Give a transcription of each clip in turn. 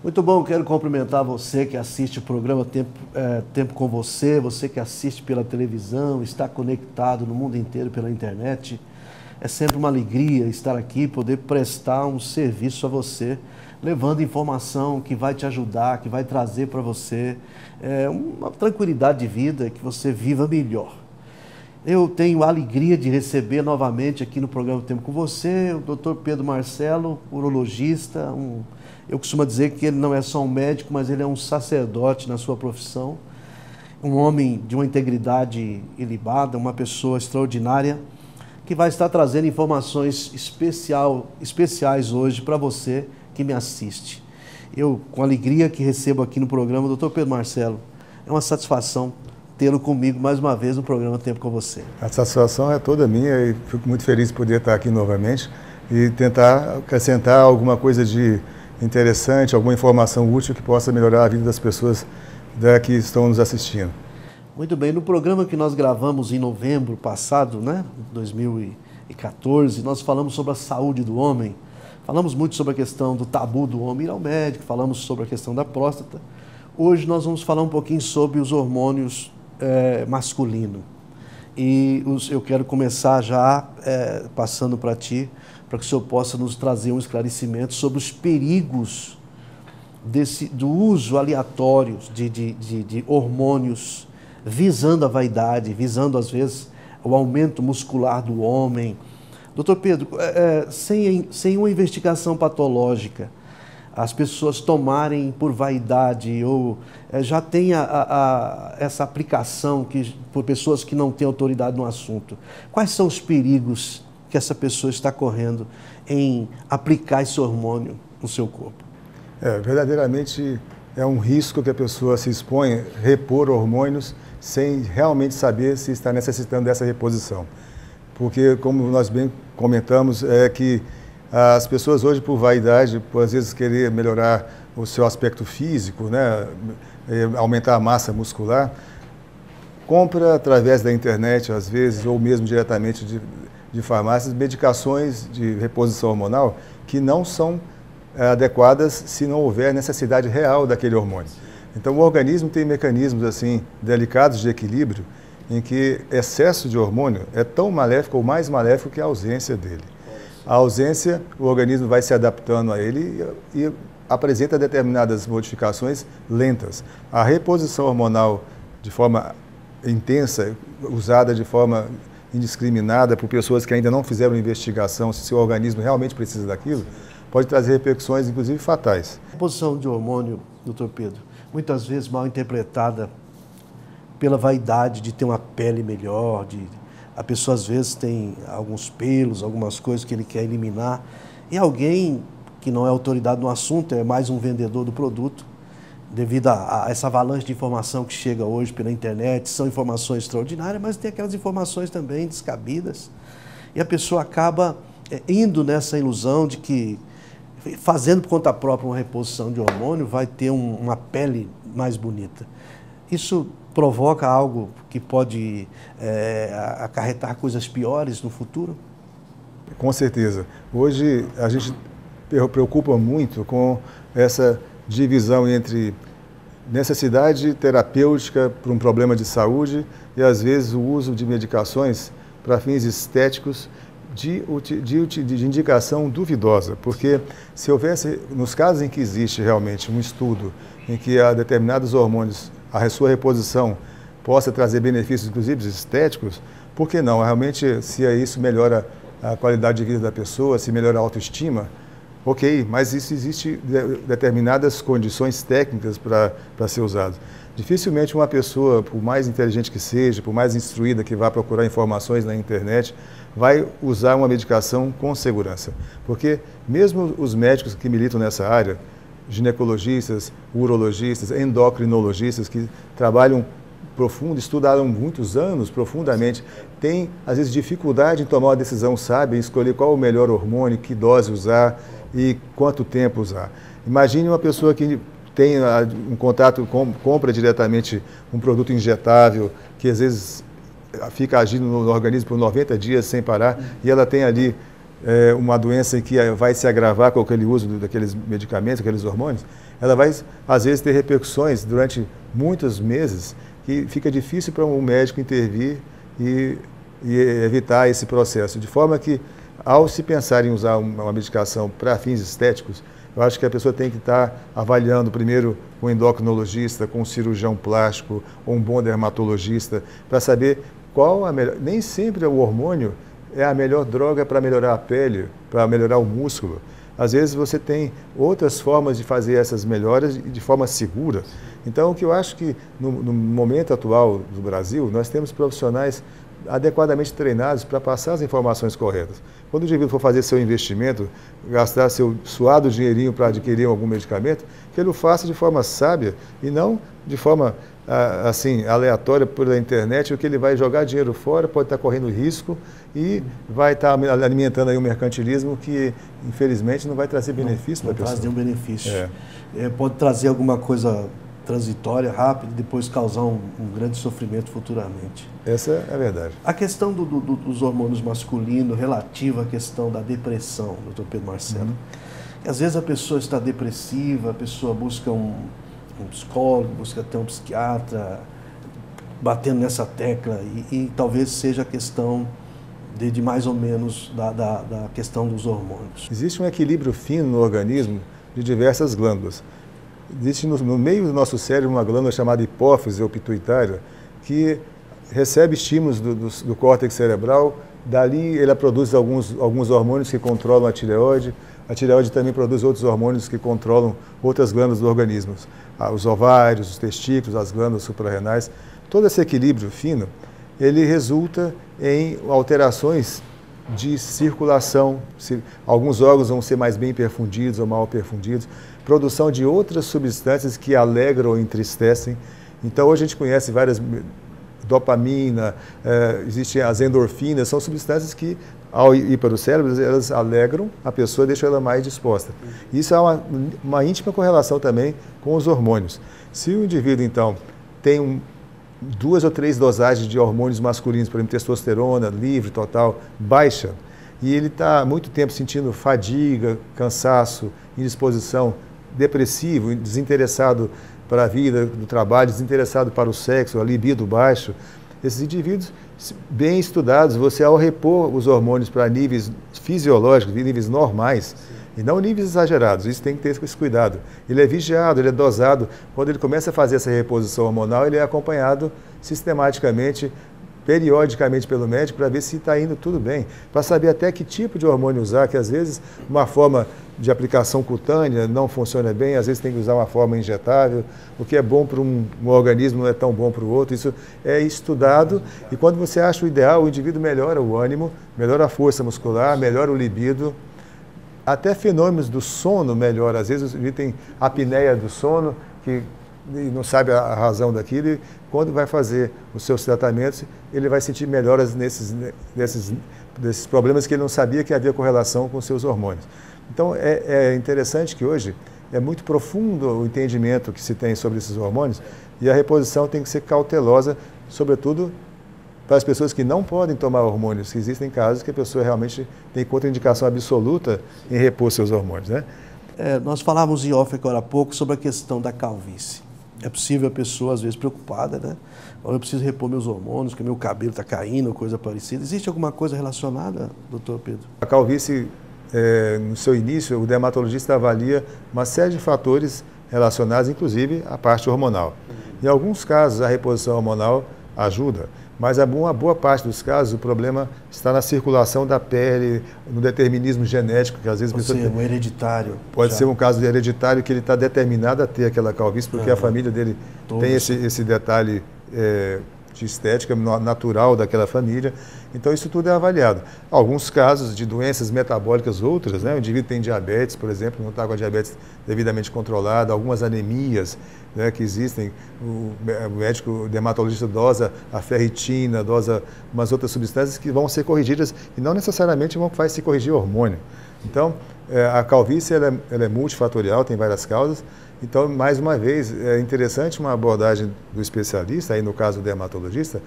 Muito bom, quero cumprimentar você que assiste o programa Tempo com Você, você que assiste pela televisão, está conectado no mundo inteiro pela internet. É sempre uma alegria estar aqui, poder prestar um serviço a você, levando informação que vai te ajudar, que vai trazer para você uma tranquilidade de vida, que você viva melhor. Eu tenho a alegria de receber novamente aqui no programa Tempo com Você o Dr. Pedro Marcelo, urologista. Eu costumo dizer que ele não é só um médico, mas ele é um sacerdote na sua profissão, um homem de uma integridade ilibada, uma pessoa extraordinária, que vai estar trazendo informações especiais hoje para você que me assiste. Eu, com alegria que recebo aqui no programa o Dr. Pedro Marcelo, é uma satisfação tê-lo comigo mais uma vez no programa Tempo com Você. A satisfação é toda minha e fico muito feliz de poder estar aqui novamente e tentar acrescentar alguma coisa de interessante, alguma informação útil que possa melhorar a vida das pessoas que estão nos assistindo. Muito bem, no programa que nós gravamos em novembro passado, 2014, nós falamos sobre a saúde do homem, falamos muito sobre a questão do tabu do homem ir ao médico, falamos sobre a questão da próstata. Hoje nós vamos falar um pouquinho sobre os hormônios masculinos. E eu quero começar já passando para ti, para que o senhor possa nos trazer um esclarecimento sobre os perigos do uso aleatório de hormônios visando a vaidade, visando às vezes o aumento muscular do homem. Doutor Pedro, sem uma investigação patológica, as pessoas tomarem por vaidade ou já tem essa aplicação por pessoas que não têm autoridade no assunto. Quais são os perigos que essa pessoa está correndo em aplicar esse hormônio no seu corpo? Verdadeiramente é um risco que a pessoa se expõe a repor hormônios sem realmente saber se está necessitando dessa reposição. Porque, como nós bem comentamos, é que as pessoas hoje, por vaidade, por às vezes querer melhorar o seu aspecto físico, aumentar a massa muscular, compra através da internet, às vezes, ou mesmo diretamente de farmácias, medicações de reposição hormonal que não são adequadas se não houver necessidade real daquele hormônio. Então, o organismo tem mecanismos assim delicados de equilíbrio em que excesso de hormônio é tão maléfico ou mais maléfico que a ausência dele. A ausência, o organismo vai se adaptando a ele e apresenta determinadas modificações lentas. A reposição hormonal de forma intensa, usada de forma indiscriminada por pessoas que ainda não fizeram investigação se seu organismo realmente precisa daquilo, pode trazer repercussões, inclusive, fatais. A reposição de hormônio, doutor Pedro, muitas vezes mal interpretada pela vaidade de ter uma pele melhor, a pessoa às vezes tem alguns pelos, algumas coisas que ele quer eliminar, e alguém que não é autoridade no assunto, é mais um vendedor do produto, devido a essa avalanche de informação que chega hoje pela internet, são informações extraordinárias, mas tem aquelas informações também descabidas, e a pessoa acaba indo nessa ilusão de que, fazendo por conta própria uma reposição de hormônio, vai ter uma pele mais bonita. Isso provoca algo que pode acarretar coisas piores no futuro? Com certeza. Hoje a gente preocupa muito com essa divisão entre necessidade terapêutica para um problema de saúde e, às vezes, o uso de medicações para fins estéticos de indicação duvidosa, porque se houvesse, nos casos em que existe realmente um estudo em que há determinados hormônios, a sua reposição possa trazer benefícios, inclusive estéticos, por que não? Realmente, se isso melhora a qualidade de vida da pessoa, se melhora a autoestima, ok, mas isso existe determinadas condições técnicas para ser usado. Dificilmente uma pessoa, por mais inteligente que seja, por mais instruída que vá procurar informações na internet, vai usar uma medicação com segurança. Porque mesmo os médicos que militam nessa área, ginecologistas, urologistas, endocrinologistas, que trabalham profundo, estudaram muitos anos profundamente, têm, às vezes, dificuldade em tomar uma decisão sábia, em escolher qual o melhor hormônio, que dose usar e quanto tempo usar. Imagine uma pessoa que tem um contato, compra diretamente um produto injetável, que às vezes fica agindo no organismo por 90 dias sem parar, e ela tem ali uma doença que vai se agravar com aquele uso daqueles medicamentos, aqueles hormônios, ela vai, às vezes, ter repercussões durante muitos meses, que fica difícil para um médico intervir e evitar esse processo. De forma que, ao se pensar em usar uma medicação para fins estéticos, eu acho que a pessoa tem que estar avaliando primeiro com um endocrinologista, com um cirurgião plástico ou um bom dermatologista, para saber qual a melhor... Nem sempre o hormônio é a melhor droga para melhorar a pele, para melhorar o músculo. Às vezes você tem outras formas de fazer essas melhoras de forma segura. Então, o que eu acho que no momento atual do Brasil, nós temos profissionais adequadamente treinados para passar as informações corretas. Quando o indivíduo for fazer seu investimento, gastar seu suado dinheirinho para adquirir algum medicamento, que ele o faça de forma sábia e não de forma assim aleatória pela internet, o que ele vai jogar dinheiro fora, pode estar correndo risco e vai estar alimentando aí um mercantilismo que, infelizmente, não vai trazer benefício para a pessoa. Não traz nenhum benefício. Pode trazer alguma coisa transitória, rápida, e depois causar um grande sofrimento futuramente. Essa é a verdade. A questão dos hormônios masculinos relativa à questão da depressão, doutor Pedro Marcelo. Às vezes a pessoa está depressiva, a pessoa busca um psicólogo, busca até um psiquiatra, batendo nessa tecla, e talvez seja a questão de mais ou menos da questão dos hormônios. Existe um equilíbrio fino no organismo de diversas glândulas. Existe no meio do nosso cérebro uma glândula chamada hipófise ou pituitária, que recebe estímulos do córtex cerebral. Dali ela produz alguns hormônios que controlam a tireoide. A tireoide também produz outros hormônios que controlam outras glândulas do organismo. Os ovários, os testículos, as glândulas suprarrenais. Todo esse equilíbrio fino, ele resulta em alterações de circulação. Alguns órgãos vão ser mais bem perfundidos ou mal perfundidos. Produção de outras substâncias que alegram ou entristecem. Então, hoje a gente conhece várias... Dopamina, existem as endorfinas, são substâncias que, ao ir para o cérebro, elas alegram a pessoa e deixam ela mais disposta. Isso há uma íntima correlação também com os hormônios. Se o indivíduo, então, tem 2 ou 3 dosagens de hormônios masculinos, por exemplo, testosterona, livre, total, baixa, e ele está há muito tempo sentindo fadiga, cansaço, indisposição, depressivo, desinteressado para a vida, do trabalho, desinteressado para o sexo, a libido baixo, esses indivíduos bem estudados, você ao repor os hormônios para níveis fisiológicos, níveis normais, e não níveis exagerados, isso tem que ter esse cuidado. Ele é vigiado, ele é dosado, quando ele começa a fazer essa reposição hormonal, ele é acompanhado sistematicamente, periodicamente pelo médico para ver se está indo tudo bem, para saber até que tipo de hormônio usar, que às vezes uma forma de aplicação cutânea não funciona bem, às vezes tem que usar uma forma injetável, o que é bom para um organismo não é tão bom para o outro, isso é estudado, e quando você acha o ideal, o indivíduo melhora o ânimo, melhora a força muscular, melhora o libido, até fenômenos do sono melhora, às vezes o indivíduo tem apneia do sono, que não sabe a razão daquilo, e quando vai fazer os seus tratamentos, ele vai sentir melhoras desses problemas que ele não sabia que havia correlação com os seus hormônios. Então, é interessante que hoje é muito profundo o entendimento que se tem sobre esses hormônios e a reposição tem que ser cautelosa, sobretudo para as pessoas que não podem tomar hormônios. Existem casos que a pessoa realmente tem contraindicação absoluta em repor seus hormônios, né? Nós falávamos em off agora há pouco sobre a questão da calvície. É possível a pessoa, às vezes, preocupada, né? Eu preciso repor meus hormônios, porque meu cabelo está caindo, coisa parecida. Existe alguma coisa relacionada, doutor Pedro? A calvície, no seu início, o dermatologista avalia uma série de fatores relacionados, inclusive, à parte hormonal. Em alguns casos, a reposição hormonal ajuda, mas em uma boa parte dos casos, o problema está na circulação da pele, no determinismo genético, que às vezes... Pode ser um hereditário. Pode ser um caso hereditário que ele está determinado a ter aquela calvície, porque a família dele tem esse detalhe de estética natural daquela família. Então, isso tudo é avaliado. Alguns casos de doenças metabólicas, outras, né? O indivíduo tem diabetes, por exemplo, não está com a diabetes devidamente controlada, algumas anemias, né, que existem, o médico o dermatologista dosa a ferritina, dosa umas outras substâncias que vão ser corrigidas e não necessariamente vai se corrigir o hormônio. Então, a calvície ela é multifatorial, tem várias causas. Então, mais uma vez, é interessante uma abordagem do especialista, aí no caso do dermatologista,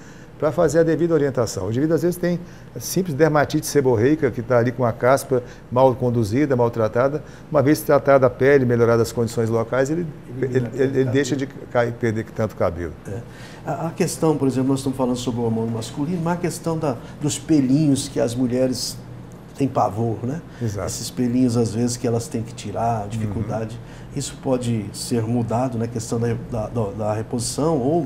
para fazer a devida orientação. O indivíduo às vezes tem simples dermatite seborreica, que está ali com a caspa mal conduzida, maltratada. Uma vez tratada a pele, melhorada as condições locais, ele deixa de perder tanto cabelo. A questão, por exemplo, nós estamos falando sobre o hormônio masculino, mas a questão dos pelinhos que as mulheres têm pavor, né? Exato. Esses pelinhos, às vezes, que elas têm que tirar, dificuldade. Isso pode ser mudado na questão da reposição ou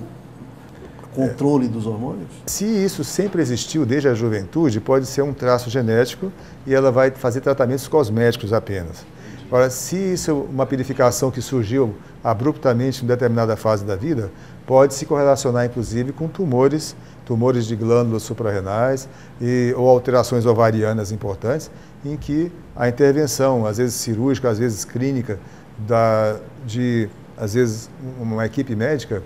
controle dos hormônios? Se isso sempre existiu desde a juventude, pode ser um traço genético e ela vai fazer tratamentos cosméticos apenas. Agora, se isso é uma purificação que surgiu abruptamente em determinada fase da vida, pode se correlacionar inclusive com tumores de glândulas suprarrenais ou alterações ovarianas importantes, em que a intervenção, às vezes cirúrgica, às vezes clínica, às vezes uma equipe médica,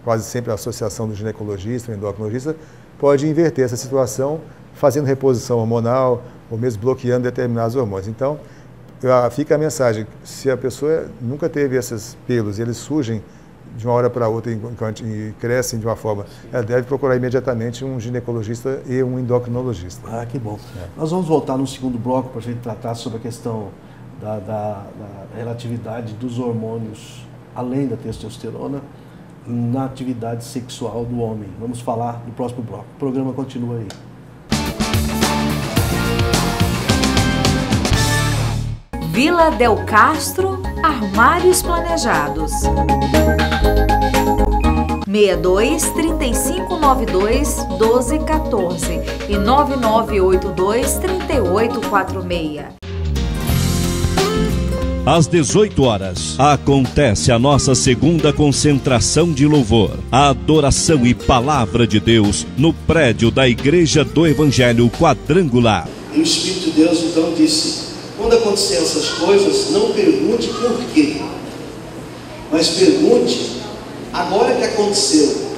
quase sempre a associação do ginecologista, do endocrinologista, pode inverter essa situação, fazendo reposição hormonal ou mesmo bloqueando determinados hormônios. Então, fica a mensagem, se a pessoa nunca teve esses pelos e eles surgem de uma hora para outra e crescem de uma forma, ela deve procurar imediatamente um ginecologista e um endocrinologista. Ah, que bom. Nós vamos voltar no segundo bloco para a gente tratar sobre a questão da relatividade dos hormônios, além da testosterona, na atividade sexual do homem. Vamos falar no próximo bloco. O programa continua aí. Vila Del Castro, Armários Planejados. 62 3592 1214 e 9982 3846. Às 18 horas, acontece a nossa segunda concentração de louvor, a adoração e palavra de Deus no prédio da Igreja do Evangelho Quadrangular. E o Espírito de Deus então disse: quando acontecer essas coisas, não pergunte por quê, mas pergunte, agora que aconteceu,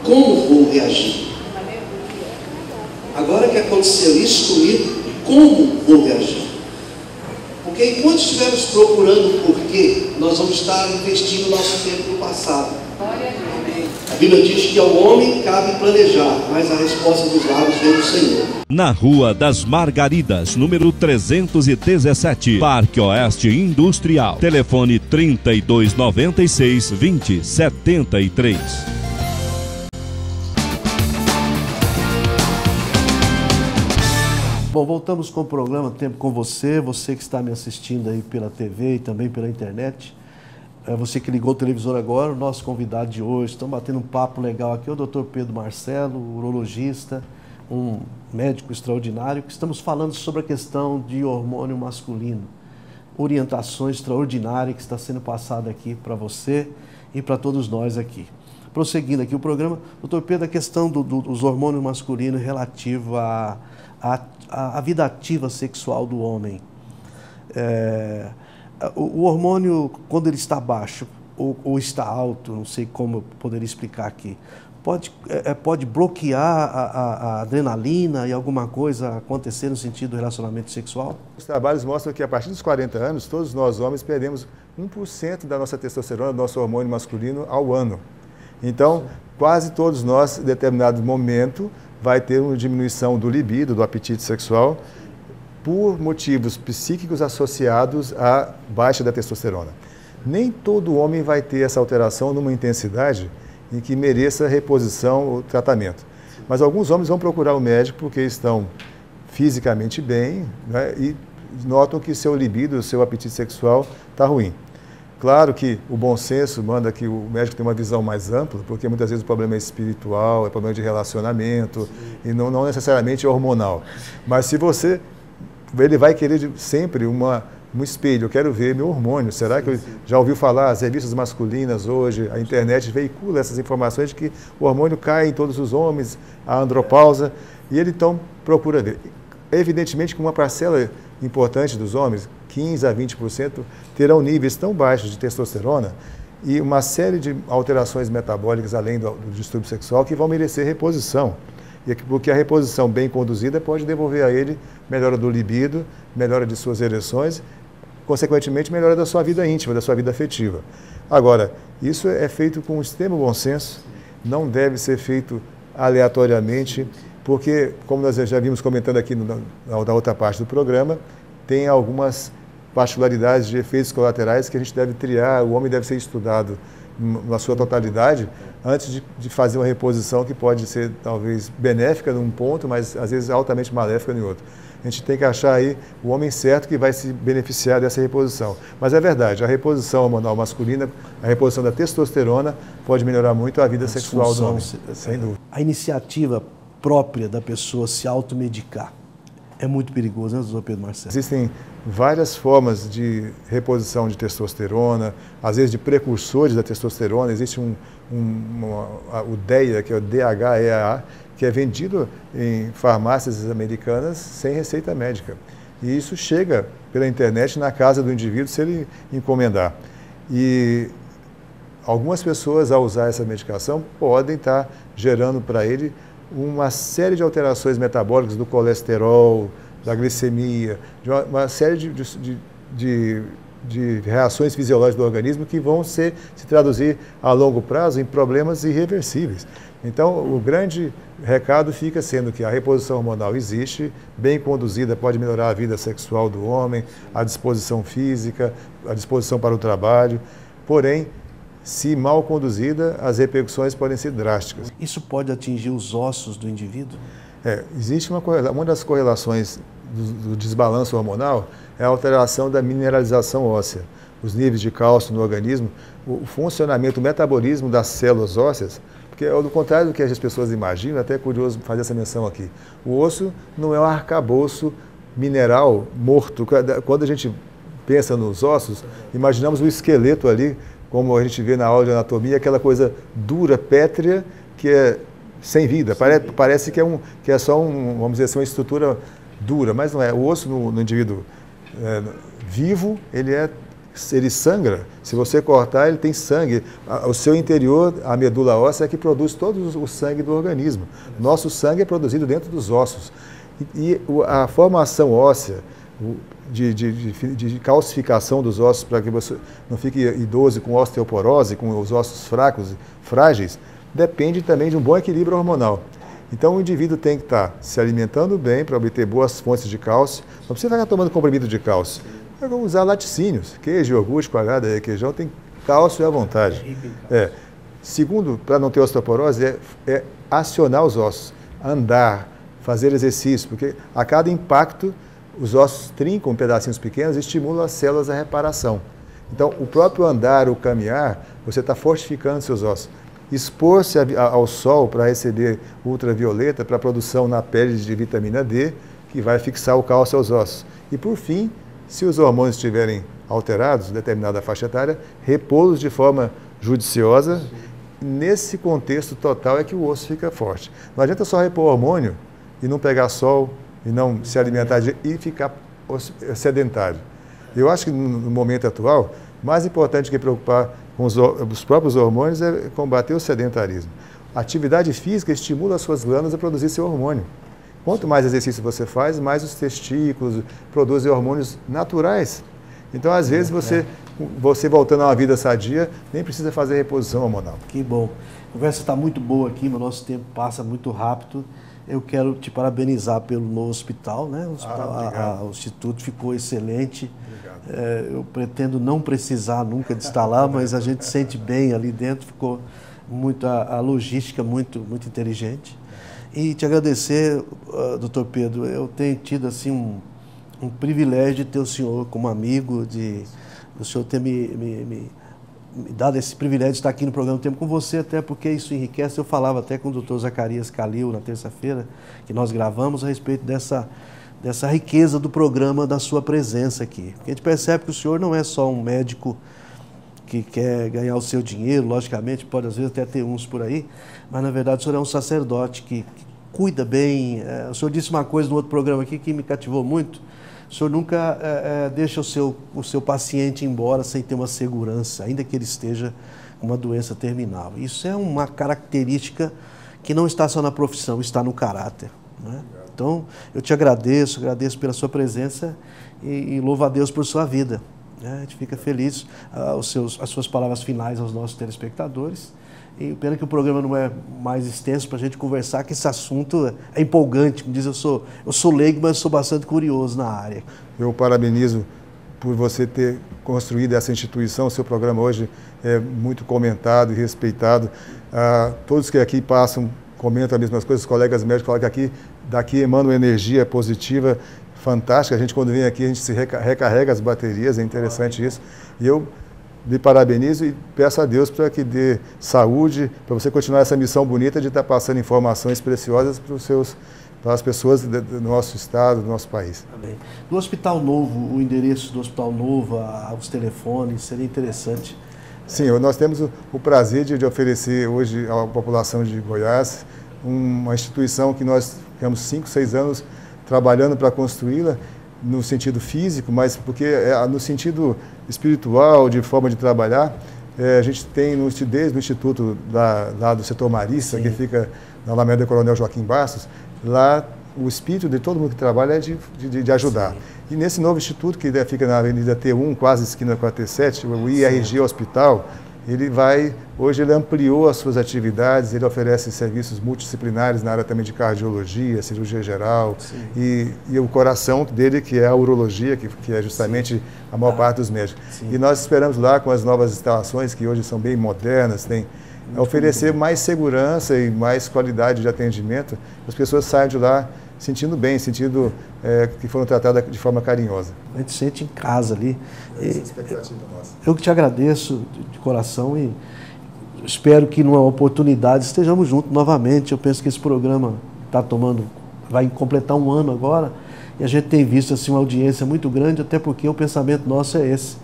como vou reagir? Agora que aconteceu isso comigo, como vou reagir? Porque enquanto estivermos procurando o porquê, nós vamos estar investindo o nosso tempo no passado. A Bíblia diz que ao homem cabe planejar, mas a resposta dos lábios vem do Senhor. Na Rua das Margaridas, número 317, Parque Oeste Industrial. Telefone 3296 2073. Bom, voltamos com o programa Tempo com Você, você que está me assistindo aí pela TV e também pela internet. Você que ligou o televisor agora, o nosso convidado de hoje, estamos batendo um papo legal aqui, o Dr. Pedro Marcelo, urologista, um médico extraordinário, que estamos falando sobre a questão de hormônio masculino. Orientação extraordinária que está sendo passada aqui para você e para todos nós aqui. Prosseguindo aqui o programa, Dr. Pedro, a questão dos hormônios masculinos relativo à vida ativa sexual do homem. O hormônio, quando ele está baixo ou está alto, não sei como eu poderia explicar aqui, pode bloquear a adrenalina e alguma coisa acontecer no sentido do relacionamento sexual? Os trabalhos mostram que a partir dos 40 anos, todos nós homens perdemos 1% da nossa testosterona, do nosso hormônio masculino ao ano. Então, quase todos nós, em determinado momento, vai ter uma diminuição do libido, do apetite sexual, por motivos psíquicos associados à baixa da testosterona. Nem todo homem vai ter essa alteração numa intensidade em que mereça reposição ou tratamento. Mas alguns homens vão procurar o médico porque estão fisicamente bem, né, e notam que seu libido, seu apetite sexual está ruim. Claro que o bom senso manda que o médico tenha uma visão mais ampla, porque muitas vezes o problema é espiritual, é problema de relacionamento, e não necessariamente hormonal. Mas se ele vai querer sempre um espelho, eu quero ver meu hormônio, será que eu já ouviu falar, as revistas masculinas hoje, a internet veicula essas informações de que o hormônio cai em todos os homens, a andropausa, e ele então procura ver. Evidentemente que uma parcela importante dos homens, 15% a 20%, terão níveis tão baixos de testosterona e uma série de alterações metabólicas além do distúrbio sexual que vão merecer reposição. Porque a reposição bem conduzida pode devolver a ele melhora do libido, melhora de suas ereções, consequentemente melhora da sua vida íntima, da sua vida afetiva. Agora, isso é feito com extremo bom senso, não deve ser feito aleatoriamente, porque, como nós já vimos comentando aqui na outra parte do programa, tem algumas particularidades de efeitos colaterais que a gente deve triar, o homem deve ser estudado na sua totalidade antes de fazer uma reposição que pode ser talvez benéfica num ponto, mas às vezes altamente maléfica em outro. A gente tem que achar aí o homem certo que vai se beneficiar dessa reposição. Mas é verdade, a reposição hormonal masculina, a reposição da testosterona pode melhorar muito a vida sexual do homem, sem dúvida. A iniciativa própria da pessoa se automedicar é muito perigoso, né, doutor Pedro Marcelo? Existem várias formas de reposição de testosterona, às vezes de precursores da testosterona. Existe o DEA, que é o DHEA, que é vendido em farmácias americanas sem receita médica. E isso chega pela internet na casa do indivíduo se ele encomendar. E algumas pessoas, ao usar essa medicação, podem estar gerando para ele uma série de alterações metabólicas do colesterol, da glicemia, de uma série de reações fisiológicas do organismo que vão se traduzir a longo prazo em problemas irreversíveis. Então, o grande recado fica sendo que a reposição hormonal existe, bem conduzida, pode melhorar a vida sexual do homem, a disposição física, a disposição para o trabalho, porém, se mal conduzida, as repercussões podem ser drásticas. Isso pode atingir os ossos do indivíduo? Existe uma das correlações do desbalanço hormonal é a alteração da mineralização óssea. Os níveis de cálcio no organismo, o funcionamento, o metabolismo das células ósseas, porque ao contrário do que as pessoas imaginam, até é curioso fazer essa menção aqui, o osso não é um arcabouço mineral morto. Quando a gente pensa nos ossos, imaginamos o esqueleto ali, como a gente vê na aula de anatomia, aquela coisa dura, pétrea, que é sem vida. Parece que é só vamos dizer assim, uma estrutura dura, mas não é. O osso no indivíduo vivo, ele sangra. Se você cortar, ele tem sangue. O seu interior, a medula óssea, é que produz todo o sangue do organismo. Nosso sangue é produzido dentro dos ossos. E a formação óssea, de calcificação dos ossos, para que você não fique idoso com osteoporose, com os ossos fracos, frágeis, depende também de um bom equilíbrio hormonal. Então, o indivíduo tem que estar se alimentando bem para obter boas fontes de cálcio. Não precisa ficar tomando comprimido de cálcio. Vamos usar laticínios, queijo, iogurte, coalhada, requeijão, tem cálcio à vontade. Segundo, para não ter osteoporose, é acionar os ossos, andar, fazer exercício, porque a cada impacto os ossos trincam pedacinhos pequenos e estimulam as células à reparação. Então, o próprio andar, o caminhar, você está fortificando seus ossos. Expor-se ao sol para receber ultravioleta, para a produção na pele de vitamina D, que vai fixar o cálcio aos ossos. E, por fim, se os hormônios estiverem alterados, em determinada faixa etária, repô-los de forma judiciosa. Nesse contexto total é que o osso fica forte. Não adianta só repor hormônio e não pegar sol, e não se alimentar e ficar sedentário. Eu acho que no momento atual, mais importante que preocupar com os próprios hormônios é combater o sedentarismo. A atividade física estimula as suas glândulas a produzir seu hormônio. Quanto mais exercício você faz, mais os testículos produzem hormônios naturais. Então, às vezes, você voltando a uma vida sadia, nem precisa fazer reposição hormonal. Que bom. A conversa está muito boa aqui, mas o nosso tempo passa muito rápido. Eu quero te parabenizar pelo novo hospital, né? O Instituto ficou excelente. Eu pretendo não precisar nunca de estar lá, mas a gente sente bem ali dentro, ficou a logística muito inteligente. E te agradecer, doutor Pedro, eu tenho tido assim um privilégio de ter o senhor como amigo, do senhor ter me dado esse privilégio de estar aqui no programa Tempo com você, até porque isso enriquece. Eu falava até com o doutor Zacarias Calil na terça-feira, que nós gravamos, a respeito dessa riqueza do programa, da sua presença aqui. Porque a gente percebe que o senhor não é só um médico que quer ganhar o seu dinheiro, logicamente, pode às vezes até ter uns por aí, mas na verdade o senhor é um sacerdote que cuida bem. O senhor disse uma coisa no outro programa aqui que me cativou muito. O senhor nunca deixa o seu paciente embora sem ter uma segurança, ainda que ele esteja com uma doença terminal. Isso é uma característica que não está só na profissão, está no caráter, né? Então, eu te agradeço pela sua presença e louvo a Deus por sua vida, né? A gente fica feliz. As suas palavras finais aos nossos telespectadores E pena que o programa não é mais extenso para a gente conversar, que esse assunto é empolgante. Como diz, eu sou leigo, mas sou bastante curioso na área. Eu parabenizo por você ter construído essa instituição. O seu programa hoje é muito comentado e respeitado. Todos que aqui passam comentam as mesmas coisas. Os colegas médicos falam que daqui emana uma energia positiva, fantástica. A gente, quando vem aqui, a gente se recarrega as baterias. É interessante isso. E eu lhe parabenizo e peço a Deus para que dê saúde, para você continuar essa missão bonita de estar passando informações preciosas para as pessoas do nosso estado, do nosso país. Amém. No Hospital Novo, o endereço do Hospital Novo, os telefones, seria interessante. Sim, nós temos o prazer de oferecer hoje à população de Goiás uma instituição que nós ficamos 5, 6 anos trabalhando para construí-la, no sentido físico, mas porque no sentido espiritual, de forma de trabalhar, a gente tem desde o Instituto lá do setor Marista, que fica na Alameda Coronel Joaquim Bastos, lá o espírito de todo mundo que trabalha é de ajudar. Sim. E nesse novo instituto, que fica na Avenida T1, quase esquina com a T7, o IRG Hospital, hoje ele ampliou as suas atividades, ele oferece serviços multidisciplinares na área também de cardiologia, cirurgia geral, e o coração dele, que é a urologia, que é justamente a maior parte dos médicos. Sim. E nós esperamos lá, com as novas instalações, que hoje são bem modernas, oferecer mais segurança e mais qualidade de atendimento, as pessoas saiam de lá sentindo bem, sentindo que foram tratadas de forma carinhosa. A gente sente em casa ali. Essa é a expectativa nossa. Eu que te agradeço de coração e espero que numa oportunidade estejamos juntos novamente. Eu penso que esse programa vai completar 1 ano agora, e a gente tem visto assim, uma audiência muito grande, até porque o pensamento nosso é esse,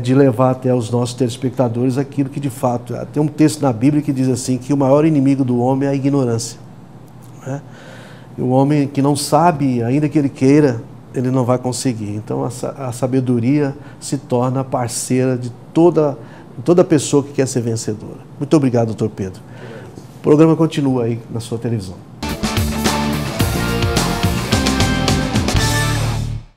de levar até os nossos telespectadores aquilo que de fato... Tem um texto na Bíblia que diz assim, que o maior inimigo do homem é a ignorância. Né? E o homem que não sabe, ainda que ele queira, ele não vai conseguir. Então a sabedoria se torna parceira de toda pessoa que quer ser vencedora. Muito obrigado, doutor Pedro. O programa continua aí na sua televisão.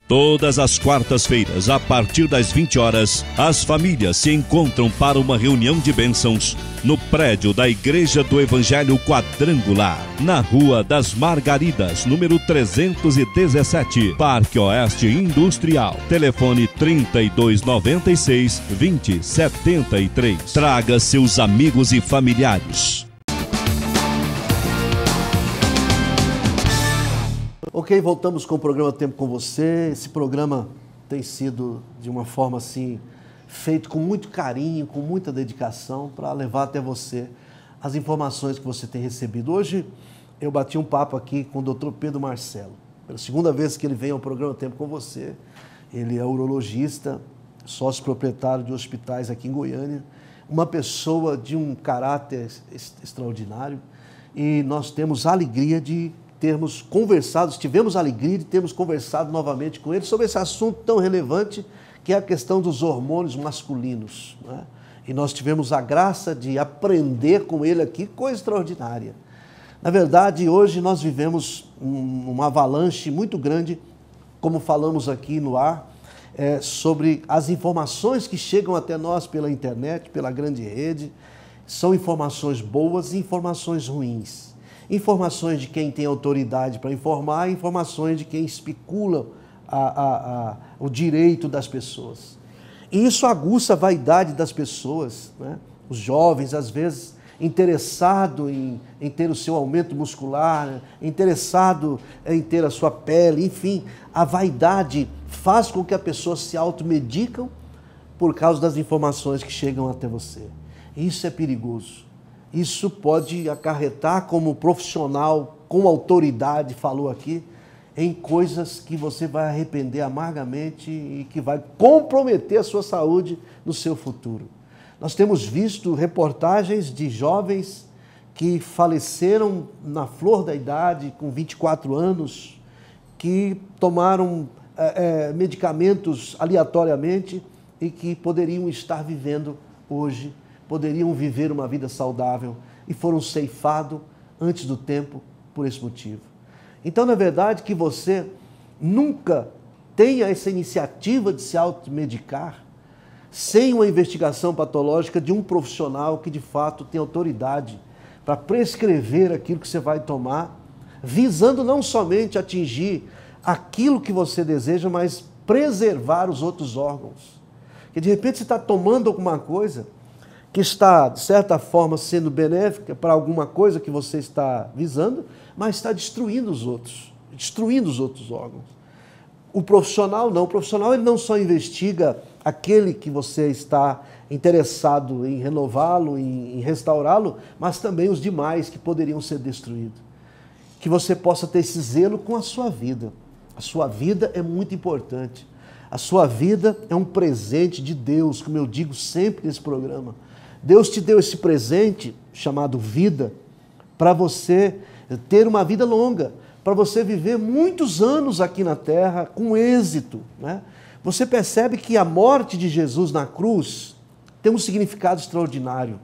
Todas as quartas-feiras, a partir das 20 horas, as famílias se encontram para uma reunião de bênçãos no prédio da Igreja do Evangelho Quadrangular, na Rua das Margaridas, número 317, Parque Oeste Industrial. Telefone 3296-2073. Traga seus amigos e familiares. Ok, voltamos com o programa Tempo com Você. Esse programa tem sido, de uma forma assim, feito com muito carinho, com muita dedicação, para levar até você as informações que você tem recebido. Hoje eu bati um papo aqui com o Dr. Pedro Marcelo. Pela segunda vez que ele vem ao programa Tempo com Você. Ele é urologista, sócio proprietário de hospitais aqui em Goiânia, uma pessoa de um caráter extraordinário, e nós temos a alegria de tivemos a alegria de termos conversado novamente com ele sobre esse assunto tão relevante que é a questão dos hormônios masculinos. Né? E nós tivemos a graça de aprender com ele aqui, coisa extraordinária. Na verdade, hoje nós vivemos uma avalanche muito grande, como falamos aqui no ar, sobre as informações que chegam até nós pela internet, pela grande rede. São informações boas e informações ruins. Informações de quem tem autoridade para informar, informações de quem especula o direito das pessoas. E isso aguça a vaidade das pessoas, né? Os jovens, às vezes, interessados em ter o seu aumento muscular, né? Interessado em ter a sua pele, enfim, a vaidade faz com que a pessoa se automedicam por causa das informações que chegam até você. Isso é perigoso. Isso pode acarretar, como profissional, com autoridade, falou aqui, em coisas que você vai arrepender amargamente e que vai comprometer a sua saúde no seu futuro. Nós temos visto reportagens de jovens que faleceram na flor da idade, com 24 anos, que tomaram medicamentos aleatoriamente e que poderiam estar vivendo hoje, poderiam viver uma vida saudável e foram ceifados antes do tempo por esse motivo. Então, na verdade, que você nunca tenha essa iniciativa de se automedicar, sem uma investigação patológica de um profissional que de fato tem autoridade para prescrever aquilo que você vai tomar, visando não somente atingir aquilo que você deseja, mas preservar os outros órgãos. Porque de repente você está tomando alguma coisa que está, de certa forma, sendo benéfica para alguma coisa que você está visando, mas está destruindo os outros órgãos. O profissional não. O profissional ele não só investiga aquele que você está interessado em renová-lo, em restaurá-lo, mas também os demais que poderiam ser destruídos. Que você possa ter esse zelo com a sua vida. A sua vida é muito importante. A sua vida é um presente de Deus, como eu digo sempre nesse programa. Deus te deu esse presente chamado vida para você ter uma vida longa, para você viver muitos anos aqui na terra com êxito, né? Você percebe que a morte de Jesus na cruz tem um significado extraordinário.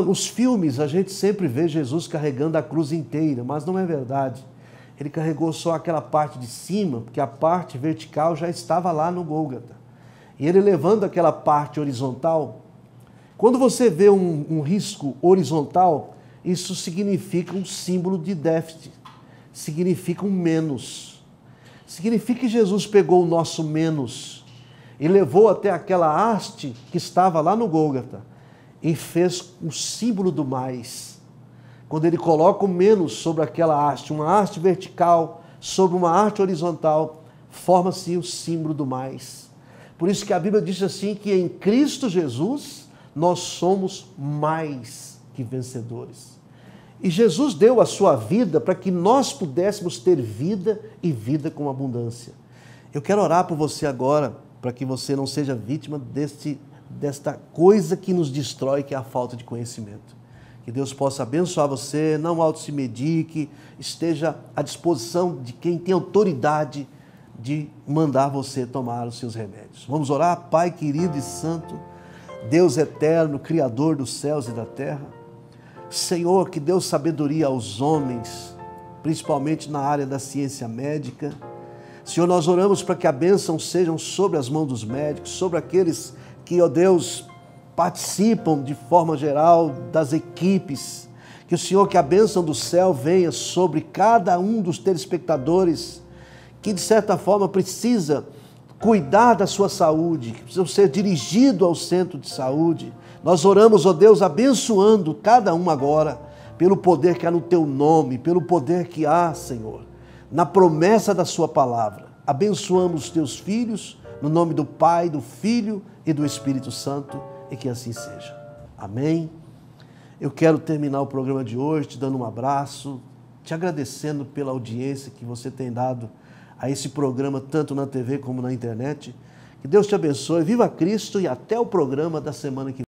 Nos filmes a gente sempre vê Jesus carregando a cruz inteira, mas não é verdade. Ele carregou só aquela parte de cima, porque a parte vertical já estava lá no Gólgota. E ele levando aquela parte horizontal. Quando você vê um risco horizontal, isso significa um símbolo de déficit, significa um menos. Significa que Jesus pegou o nosso menos e levou até aquela haste que estava lá no Gólgota e fez um símbolo do mais. Quando ele coloca o menos sobre aquela haste, uma haste vertical sobre uma haste horizontal, forma-se o símbolo do mais. Por isso que a Bíblia diz assim que em Cristo Jesus nós somos mais que vencedores. E Jesus deu a sua vida para que nós pudéssemos ter vida e vida com abundância. Eu quero orar por você agora, para que você não seja vítima desta coisa que nos destrói, que é a falta de conhecimento. Que Deus possa abençoar você, não auto-se medique, esteja à disposição de quem tem autoridade de mandar você tomar os seus remédios. Vamos orar? Pai querido e santo, Deus eterno, Criador dos céus e da terra, Senhor, que deu sabedoria aos homens, principalmente na área da ciência médica. Senhor, nós oramos para que a bênção seja sobre as mãos dos médicos, sobre aqueles que, ó Deus, participam de forma geral das equipes. Que o Senhor, que a bênção do céu venha sobre cada um dos telespectadores que, de certa forma, precisa cuidar da sua saúde, que precisam ser dirigidos ao centro de saúde. Nós oramos, ó Deus, abençoando cada um agora, pelo poder que há no Teu nome, pelo poder que há, Senhor, na promessa da Sua palavra. Abençoamos os Teus filhos, no nome do Pai, do Filho e do Espírito Santo, e que assim seja. Amém? Eu quero terminar o programa de hoje te dando um abraço, te agradecendo pela audiência que você tem dado a esse programa, tanto na TV como na internet. Que Deus te abençoe, viva Cristo e até o programa da semana que vem.